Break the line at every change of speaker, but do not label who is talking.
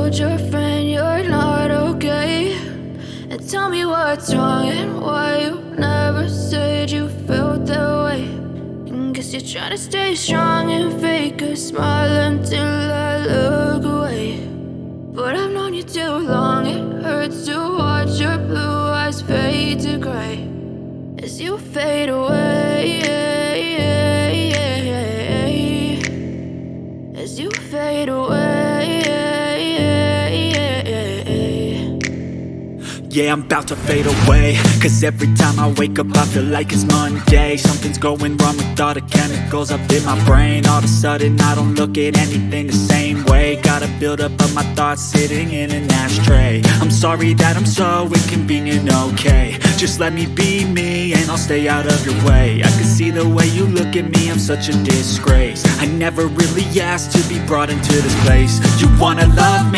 told your friend you're not okay, and tell me what's wrong and why you never said you felt that way. And guess you're trying to stay strong and fake a smile until I look away. But I've known you too long, it hurts to watch your blue eyes fade to gray as you fade away, as you fade away.
Yeah, I'm about to fade away, cause every time I wake up I feel like it's Monday. Something's going wrong with all the chemicals up in my brain. All of a sudden I don't look at anything the same way. Got a buildup of my thoughts sitting in an ashtray. I'm sorry that I'm so inconvenient, okay. Just let me be me and I'll stay out of your way. I can see the way you look at me, I'm such a disgrace. I never really asked to be brought into this place. You wanna love me?